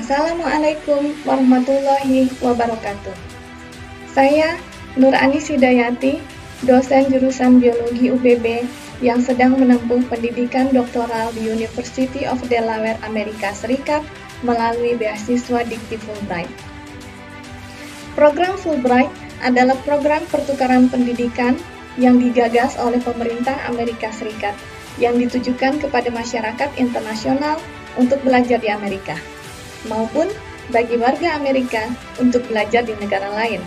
Assalamualaikum warahmatullahi wabarakatuh. Saya Nur Anis Hidayati, dosen jurusan Biologi UBB yang sedang menempuh pendidikan doktoral di University of Delaware, Amerika Serikat melalui beasiswa Dikti Fulbright. Program Fulbright adalah program pertukaran pendidikan yang digagas oleh pemerintah Amerika Serikat yang ditujukan kepada masyarakat internasional untuk belajar di Amerika, maupun bagi warga Amerika untuk belajar di negara lain.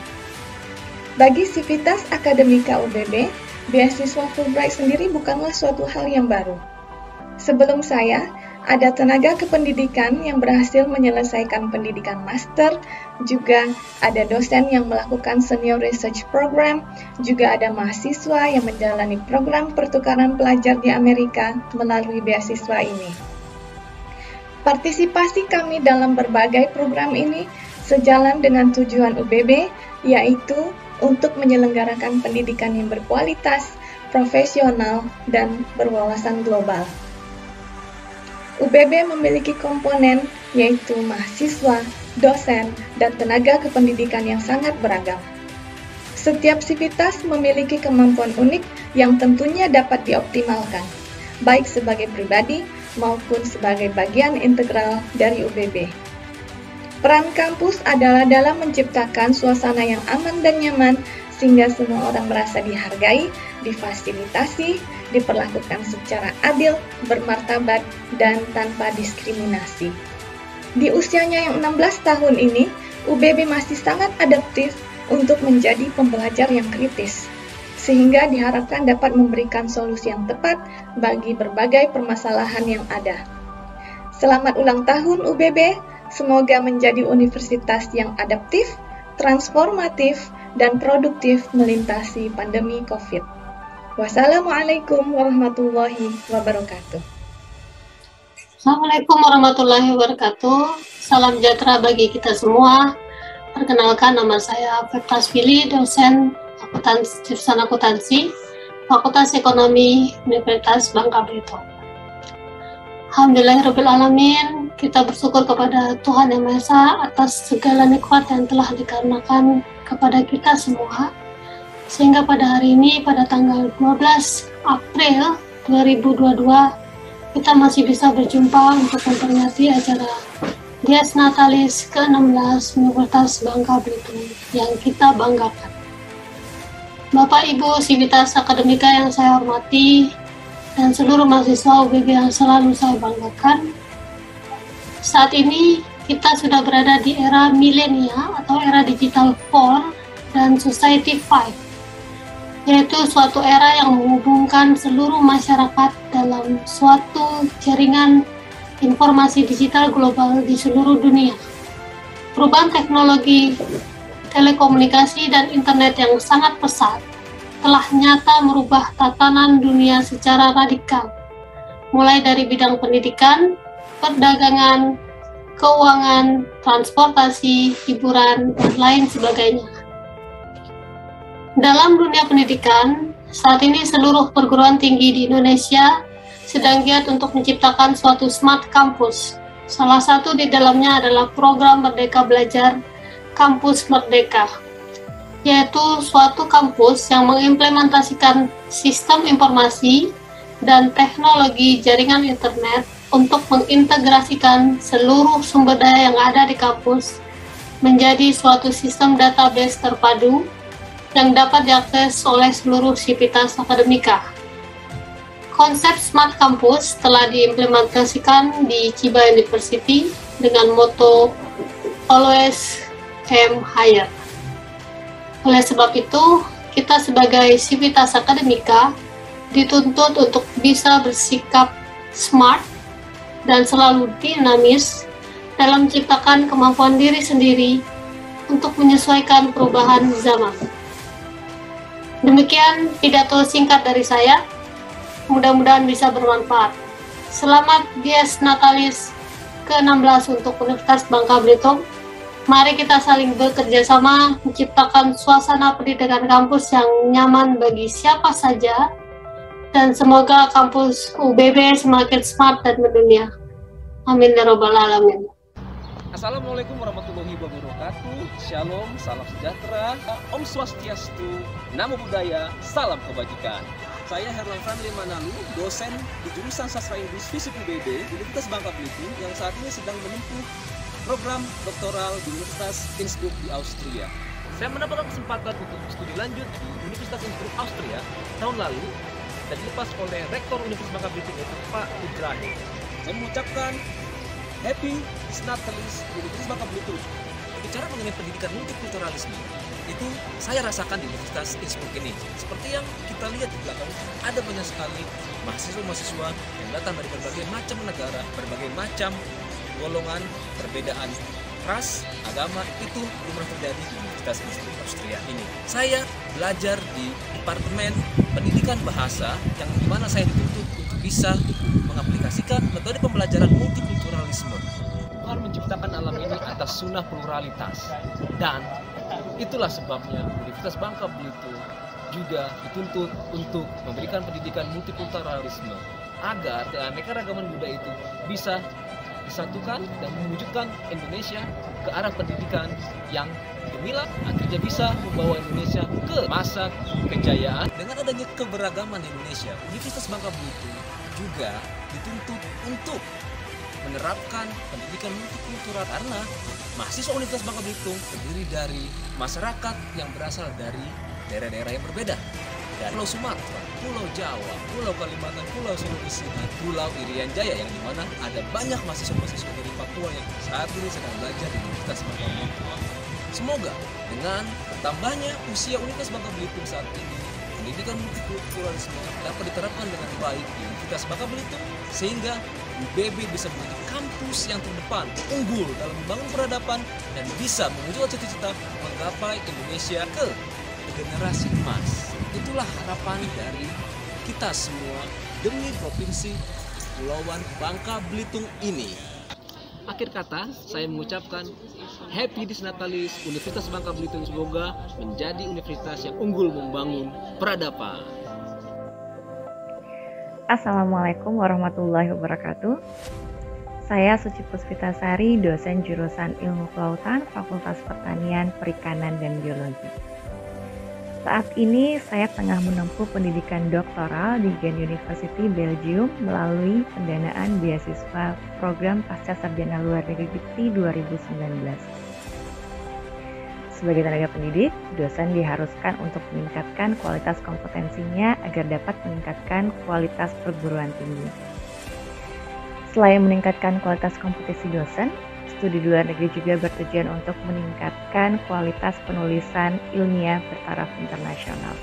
Bagi Sivitas Akademika UBB, beasiswa Fulbright sendiri bukanlah suatu hal yang baru. Sebelum saya, ada tenaga kependidikan yang berhasil menyelesaikan pendidikan master, juga ada dosen yang melakukan senior research program, juga ada mahasiswa yang menjalani program pertukaran pelajar di Amerika melalui beasiswa ini. Partisipasi kami dalam berbagai program ini sejalan dengan tujuan UBB, yaitu untuk menyelenggarakan pendidikan yang berkualitas, profesional, dan berwawasan global. UBB memiliki komponen yaitu mahasiswa, dosen, dan tenaga kependidikan yang sangat beragam. Setiap sivitas memiliki kemampuan unik yang tentunya dapat dioptimalkan, baik sebagai pribadi maupun sebagai bagian integral dari UBB. Peran kampus adalah dalam menciptakan suasana yang aman dan nyaman sehingga semua orang merasa dihargai, difasilitasi, diperlakukan secara adil, bermartabat, dan tanpa diskriminasi. Di usianya yang 16 tahun ini, UBB masih sangat adaptif untuk menjadi pembelajar yang kritis, sehingga diharapkan dapat memberikan solusi yang tepat bagi berbagai permasalahan yang ada. Selamat ulang tahun UBB! Semoga menjadi universitas yang adaptif, transformatif, dan produktif melintasi pandemi COVID. Wassalamualaikum warahmatullahi wabarakatuh. Assalamualaikum warahmatullahi wabarakatuh. Salam sejahtera bagi kita semua. Perkenalkan, nama saya Feptas Fili, dosen jurusan akuntansi, Fakultas Ekonomi Universitas Bangka Belitung. Alhamdulillahirrahmanirrahim, kita bersyukur kepada Tuhan Yang Maha Esa atas segala nikmat yang telah dikarenakan kepada kita semua, sehingga pada hari ini, pada tanggal 12 April 2022, kita masih bisa berjumpa untuk memperingati acara Dies Natalis ke-16 Universitas Bangka Belitung yang kita banggakan. Bapak Ibu Sivitas Akademika yang saya hormati, dan seluruh mahasiswa UBB yang selalu saya banggakan, saat ini kita sudah berada di era milenial atau era digital 4 dan society 5, yaitu suatu era yang menghubungkan seluruh masyarakat dalam suatu jaringan informasi digital global di seluruh dunia. Perubahan teknologi, telekomunikasi, dan internet yang sangat pesat telah nyata merubah tatanan dunia secara radikal, mulai dari bidang pendidikan, perdagangan, keuangan, transportasi, hiburan, dan lain sebagainya. Dalam dunia pendidikan, saat ini seluruh perguruan tinggi di Indonesia sedang giat untuk menciptakan suatu smart campus. Salah satu di dalamnya adalah program Merdeka Belajar Kampus Merdeka, yaitu suatu kampus yang mengimplementasikan sistem informasi dan teknologi jaringan internet untuk mengintegrasikan seluruh sumber daya yang ada di kampus menjadi suatu sistem database terpadu yang dapat diakses oleh seluruh sivitas akademika. Konsep Smart Campus telah diimplementasikan di Chiba University dengan moto Always Aim Higher. Oleh sebab itu, kita sebagai sivitas akademika dituntut untuk bisa bersikap smart dan selalu dinamis dalam menciptakan kemampuan diri sendiri untuk menyesuaikan perubahan zaman. Demikian pidato singkat dari saya, mudah-mudahan bisa bermanfaat. Selamat Dies Natalis ke-16 untuk Universitas Bangka Belitung. Mari kita saling bekerja sama menciptakan suasana pendidikan kampus yang nyaman bagi siapa saja, dan semoga kampus UBB semakin smart dan mendunia. Amin ya rabbal alamin. Assalamualaikum warahmatullahi wabarakatuh. Shalom, salam sejahtera, Om Swastiastu, Namo Buddhaya, salam kebajikan. Saya Herlan Fadli Manalu, dosen di jurusan Sastra Inggris Fisip UBB Universitas Bangka Belitung yang saat ini sedang menempuh program doktoral di Universitas Innsbruck di Austria. Saya mendapatkan kesempatan untuk studi lanjut di Universitas Innsbruck Austria tahun lalu dan dilepas oleh Rektor Universitas Bangka Belitung yaitu Pak Ibrahim. Saya mengucapkan Happy Disnatalis Universitas Bangka Belitung. Bicara mengenai pendidikan multikulturalisme, itu saya rasakan di Universitas Innsbruck ini. Seperti yang kita lihat di belakang, ada banyak sekali mahasiswa-mahasiswa yang datang dari berbagai macam negara, berbagai macam golongan, perbedaan ras, agama, itu lumrah terjadi di Universitas Innsbruck Austria ini. Saya belajar di Departemen Pendidikan Bahasa yang dimana saya dituntut untuk bisa mengaplikasikan metode pembelajaran multikulturalisme. Tuhan menciptakan alam ini atas sunnah pluralitas, dan itulah sebabnya Universitas Bangka Belitung juga dituntut untuk memberikan pendidikan multikulturalisme agar keanekaragaman budaya itu bisa disatukan dan mewujudkan Indonesia ke arah pendidikan yang gemilang, akhirnya bisa membawa Indonesia ke masa kejayaan. Dengan adanya keberagaman Indonesia, Universitas Bangka Belitung juga dituntut untuk menerapkan pendidikan multikultural karena mahasiswa Universitas Bangka Belitung terdiri dari masyarakat yang berasal dari daerah-daerah yang berbeda. Dari Pulau Sumatera, Pulau Jawa, Pulau Kalimantan, Pulau Sulawesi, dan Pulau Irian Jaya yang dimana ada banyak mahasiswa-mahasiswa dari Papua yang saat ini sedang belajar di Universitas Bangka Belitung. Semoga dengan bertambahnya usia Universitas Bangka Belitung saat ini, pendidikan multikulturalisme dapat diterapkan dengan baik di Universitas Bangka Belitung sehingga UBB bisa menjadi kampus yang terdepan, unggul dalam membangun peradaban dan bisa mewujudkan cita-cita menggapai Indonesia ke generasi emas. Itulah harapan dari kita semua demi Provinsi Kepulauan Bangka Belitung ini. Akhir kata, saya mengucapkan Happy Disnatalis Universitas Bangka Belitung, semoga menjadi universitas yang unggul membangun peradaban. Assalamualaikum warahmatullahi wabarakatuh. Saya Suci Puspitasari, dosen jurusan Ilmu Kelautan, Fakultas Pertanian, Perikanan, dan Biologi. Saat ini saya tengah menempuh pendidikan doktoral di Ghent University, Belgium melalui pendanaan beasiswa program Pasca Sarjana Luar Negeri Dikti 2019. Sebagai tenaga pendidik, dosen diharuskan untuk meningkatkan kualitas kompetensinya agar dapat meningkatkan kualitas perguruan tinggi. Selain meningkatkan kualitas kompetensi dosen, studi di luar negeri juga bertujuan untuk meningkatkan kualitas penulisan ilmiah bertaraf internasional.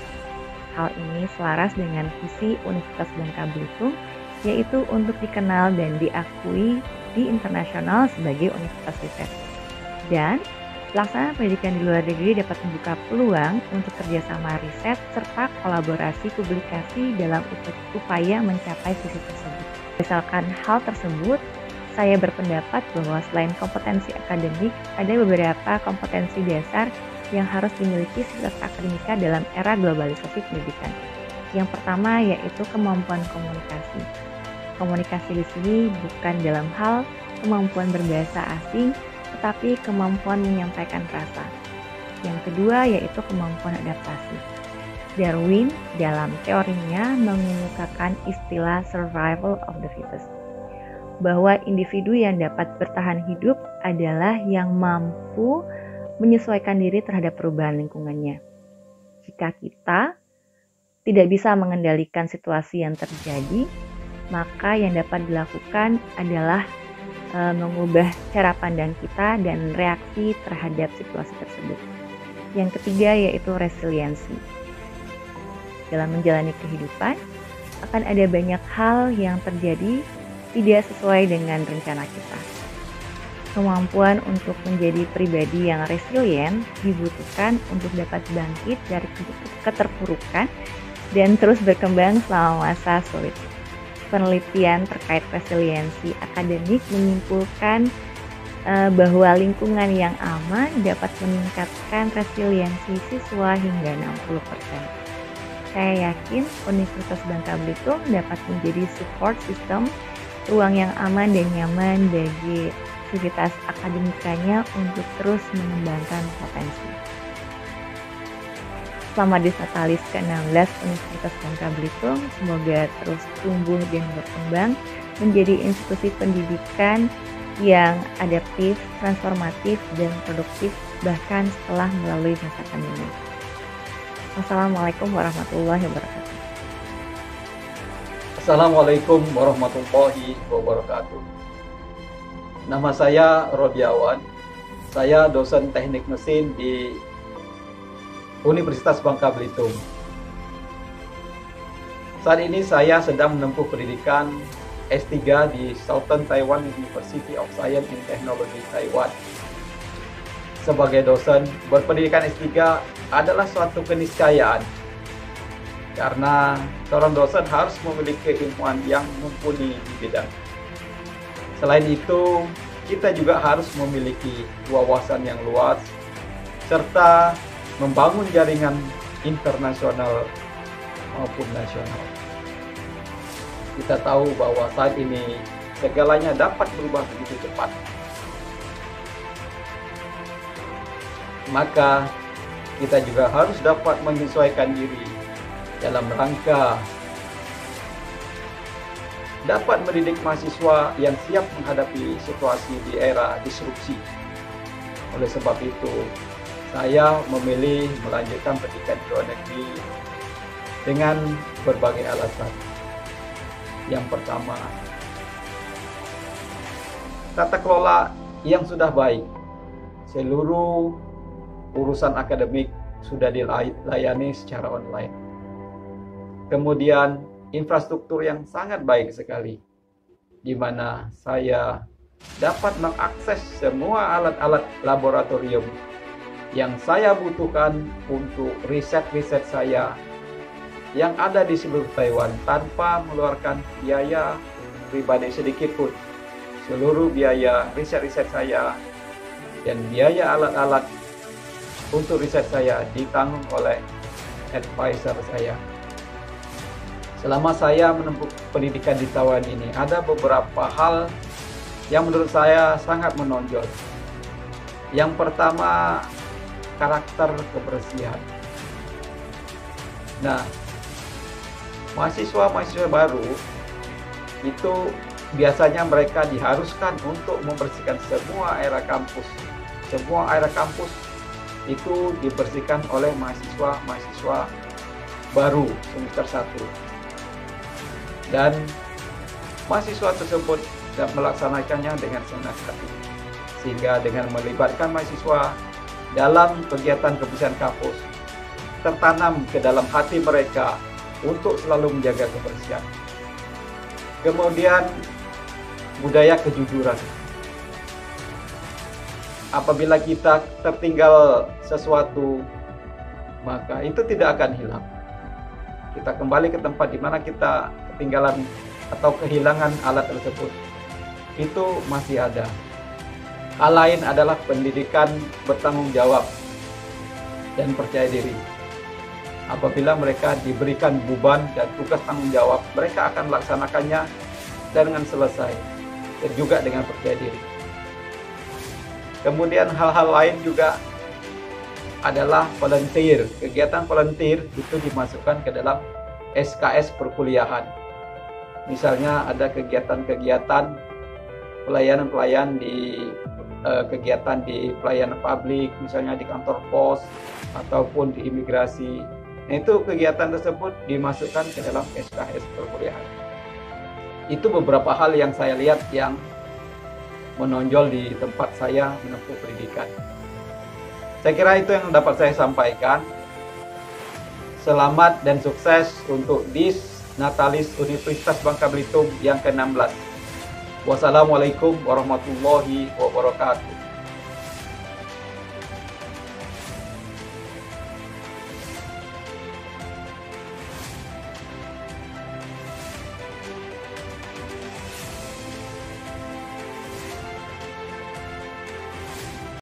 Hal ini selaras dengan visi Universitas Bangka Belitung, yaitu untuk dikenal dan diakui di internasional sebagai universitas riset. Dan pelaksanaan pendidikan di luar negeri dapat membuka peluang untuk kerjasama riset serta kolaborasi publikasi dalam upaya mencapai visi tersebut. Berdasarkan hal tersebut, saya berpendapat bahwa selain kompetensi akademik, ada beberapa kompetensi dasar yang harus dimiliki siswa akademika dalam era globalisasi pendidikan. Yang pertama yaitu kemampuan komunikasi. Komunikasi di sini bukan dalam hal kemampuan berbahasa asing, tetapi kemampuan menyampaikan rasa. Yang kedua yaitu kemampuan adaptasi. Darwin dalam teorinya mengemukakan istilah survival of the fittest, bahwa individu yang dapat bertahan hidup adalah yang mampu menyesuaikan diri terhadap perubahan lingkungannya. Jika kita tidak bisa mengendalikan situasi yang terjadi, maka yang dapat dilakukan adalah mengubah cara pandang kita dan reaksi terhadap situasi tersebut. Yang ketiga yaitu resiliensi. Dalam menjalani kehidupan, akan ada banyak hal yang terjadi tidak sesuai dengan rencana kita. Kemampuan untuk menjadi pribadi yang resilient dibutuhkan untuk dapat bangkit dari keterpurukan dan terus berkembang selama masa sulit. Penelitian terkait resiliensi akademik menyimpulkan bahwa lingkungan yang aman dapat meningkatkan resiliensi siswa hingga 60%. Saya yakin Universitas Bangka Belitung dapat menjadi support system, ruang yang aman dan nyaman bagi aktivitas akademikanya untuk terus mengembangkan potensi. Selamat Disnatalis ke-16 Universitas Bangka Belitung, semoga terus tumbuh dan berkembang menjadi institusi pendidikan yang adaptif, transformatif, dan produktif bahkan setelah melalui masa pandemi. Wassalamualaikum warahmatullahi wabarakatuh. Assalamualaikum warahmatullahi wabarakatuh. Nama saya Rodiawan. Saya dosen teknik mesin di Universitas Bangka Belitung. Saat ini saya sedang menempuh pendidikan S3 di Southern Taiwan University of Science and Technology Taiwan. Sebagai dosen, berpendidikan S3 adalah suatu keniscayaan karena seorang dosen harus memiliki keilmuan yang mumpuni di bidang. Selain itu, kita juga harus memiliki wawasan yang luas serta membangun jaringan internasional maupun nasional. Kita tahu bahwa saat ini segalanya dapat berubah begitu cepat. Maka kita juga harus dapat menyesuaikan diri dalam rangka dapat mendidik mahasiswa yang siap menghadapi situasi di era disrupsi. Oleh sebab itu, saya memilih melanjutkan pendidikan di luar negeri dengan berbagai alasan. Yang pertama, tata kelola yang sudah baik. Seluruh urusan akademik sudah dilayani secara online. Kemudian, infrastruktur yang sangat baik sekali, di mana saya dapat mengakses semua alat-alat laboratorium yang saya butuhkan untuk riset-riset saya yang ada di seluruh Taiwan tanpa mengeluarkan biaya pribadi sedikit pun. Seluruh biaya riset-riset saya dan biaya alat-alat untuk riset saya ditanggung oleh advisor saya. Selama saya menempuh pendidikan di Taiwan ini, ada beberapa hal yang menurut saya sangat menonjol. Yang pertama, karakter kebersihan. Nah, mahasiswa baru itu biasanya mereka diharuskan untuk membersihkan semua area kampus. Semua area kampus itu dibersihkan oleh mahasiswa baru semester 1. Dan mahasiswa tersebut melaksanakannya dengan senang hati. Sehingga dengan melibatkan mahasiswa dalam kegiatan kebersihan kampus, tertanam ke dalam hati mereka untuk selalu menjaga kebersihan. Kemudian, budaya kejujuran. Apabila kita tertinggal sesuatu, maka itu tidak akan hilang. Kita kembali ke tempat di mana kita ketinggalan atau kehilangan alat tersebut, itu masih ada. Hal lain adalah pendidikan bertanggung jawab dan percaya diri. Apabila mereka diberikan beban dan tugas tanggung jawab, mereka akan melaksanakannya dengan selesai dan juga dengan percaya diri. Kemudian hal-hal lain juga adalah volunteer. Kegiatan volunteer itu dimasukkan ke dalam SKS perkuliahan. Misalnya ada kegiatan-kegiatan pelayanan di kegiatan di pelayanan publik, misalnya di kantor pos ataupun di imigrasi. Nah, itu kegiatan tersebut dimasukkan ke dalam SKS perkuliahan. Itu beberapa hal yang saya lihat yang menonjol di tempat saya menempuh pendidikan. Saya kira itu yang dapat saya sampaikan. Selamat dan sukses untuk Disnatalis Universitas Bangka Belitung yang ke-16. Wassalamualaikum warahmatullahi wabarakatuh.